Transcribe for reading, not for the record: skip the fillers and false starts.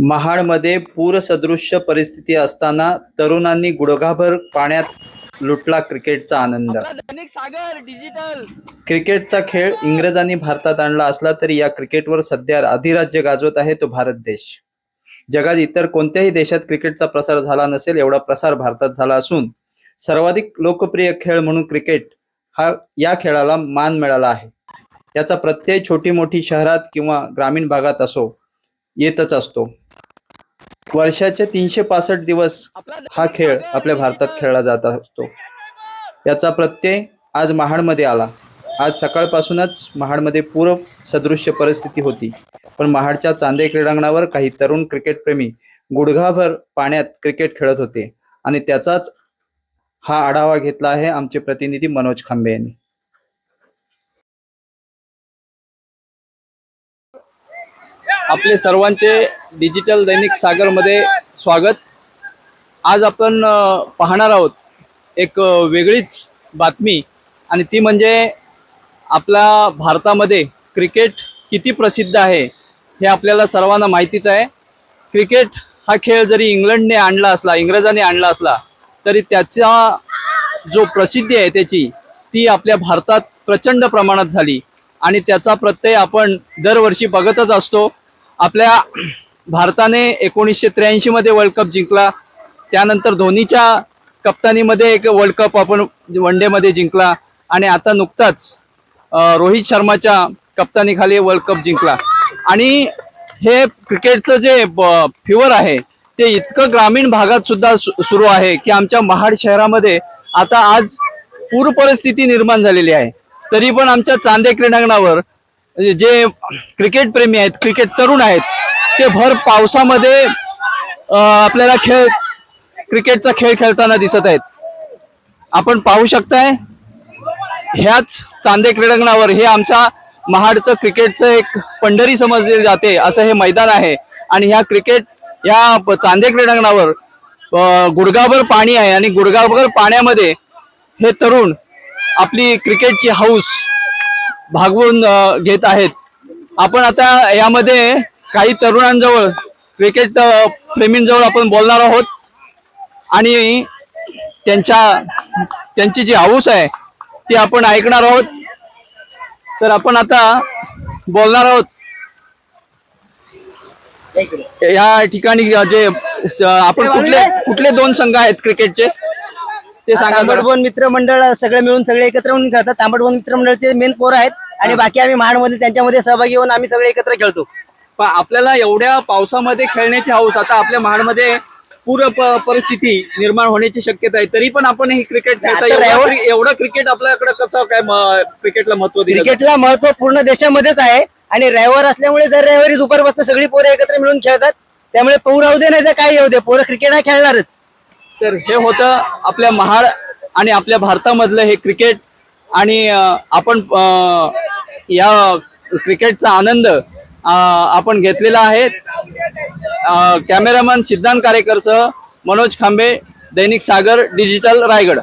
महाडमध्ये पूरसदृश्य परिस्थिती असताना तरुणांनी गुडघाभर पाण्यात लुटला क्रिकेटचा आनंद. दैनिक सागर डिजिटल क्रिकेटचा खेळ इंग्रजांनी भारतात आणला असला तरी या क्रिकेटवर सध्या अधिराज्य गाजवत आहे तो भारत देश. जगात इतर कोणत्याही देशात क्रिकेटचा प्रसार झाला नसेल एवढा प्रसार भारतात झाला असून सर्वाधिक लोकप्रिय खेळ म्हणून क्रिकेट या खेळाला मान मिळाला आहे. याचा प्रत्यय छोटी मोठी शहरात किंवा ग्रामीण भागात असो येतच असतो. वर्षाचे 365 दिवस हा खेळ आपल्या भारतात खेळला जात असतो. याचा प्रत्यय आज महाडमध्ये आला. आज सकाळपासूनच महाडमध्ये पूर सदृश्य परिस्थिती होती, पण महाडच्या चांदे क्रीडांगणावर काही तरुण क्रिकेटप्रेमी गुडघाभर पाण्यात क्रिकेट खेळत होते आणि त्याचाच हा आढावा घेतला आहे आमचे प्रतिनिधी मनोज खांबे यांनी. आपले सर्वांचे डिजिटल दैनिक सागरमध्ये स्वागत. आज आपण पाहणार आहोत एक वेगळीच बातमी, आणि ती म्हणजे आपल्या भारतामध्ये क्रिकेट किती प्रसिद्ध आहे हे आपल्याला सर्वांना माहितीच आहे. क्रिकेट हा खेळ जरी इंग्रजांनी आणला असला तरी त्याचा जो प्रसिद्धी आहे ती आपल्या भारतात प्रचंड प्रमाणात झाली आणि त्याचा प्रत्यय आपण दरवर्षी बघतच असतो. आपल्या भारताने 1983 मध्ये वर्ल्ड कप जिंकला. त्यानंतर धोनीच्या कप्तानीमध्ये एक वर्ल्ड कप आपण वन डे मध्ये जिंकला आणि आता नुकताच रोहित शर्माच्या कप्तानीखाली वर्ल्ड कप जिंकला. आणि हे क्रिकेटचं जे फिवर आहे ते इतकं ग्रामीण भागात सुद्धा सुरू आहे की आमच्या महाड शहरामध्ये आता आज पूर परिस्थिती निर्माण झालेली आहे. तरी पण आमच्या चांदे क्रीडांगणावर जे क्रिकेट प्रेमी आहेत, क्रिकेट तरुण आहेत, ते भर पावसामध्ये आपल्याला क्रिकेटचा खेळ खेळताना दिसत आहेत. आपण पाहू शकताय ह्याच चांदे क्रीडांगणावर हे आमच्या महाडचं क्रिकेटचं एक पंढरी समजले जाते असं हे मैदान आहे. आणि या चांदे क्रीडांगणावर गुडघाभर पाणी आहे आणि गुडघाभर पाण्यामध्ये हे तरुण आपली क्रिकेटची हौस भागवून घेत आहेत. आपण आता यामध्ये काही तरुणांजवळ, क्रिकेट प्रेमींजवळ आपण बोलणार आहोत आणि त्यांची जी हौस आहे ती आपण ऐकणार आहोत. तर आपण आता बोलणार आहोत या ठिकाणी जे आपण कुठले दोन संघ आहेत क्रिकेटचे ते सांगा. तांबडबोन मित्रमंडळ सगळे मिळून सगळे एकत्र होऊन खेळतात. तांबडबोन मित्रमंडळचे मेन पोरं आहेत आणि बाकी आम्ही महाडमध्ये त्यांच्यामध्ये सहभागी होऊन आम्ही सगळे एकत्र खेळतो. पण आपल्याला एवढ्या पावसामध्ये खेळण्याची हौस, आता आपल्या महाडमध्ये पूर परिस्थिती निर्माण होण्याची शक्यता आहे, तरी पण आपण हे क्रिकेट खेळता. एवढं क्रिकेट आपल्याकडे कसं काय क्रिकेटला महत्व दिलं? क्रिकेटला महत्व पूर्ण देशामध्येच आहे आणि रविवार असल्यामुळे दर रविवारी दुपारपासून सगळी पोरं एकत्र मिळून खेळतात. त्यामुळे पूर येऊ दे नाही तर काय येऊ दे, पोरं क्रिकेट हा खेळणारच. तर हे होतं आपल्या महाड आणि आपल्या भारतामधलं हे क्रिकेट. आणि आपण या क्रिकेटचा आनंद आपण घेतलेला आहे. कॅमेरामन सिद्धांत कारेकरसह मनोज खांबे, दैनिक सागर डिजिटल, रायगड.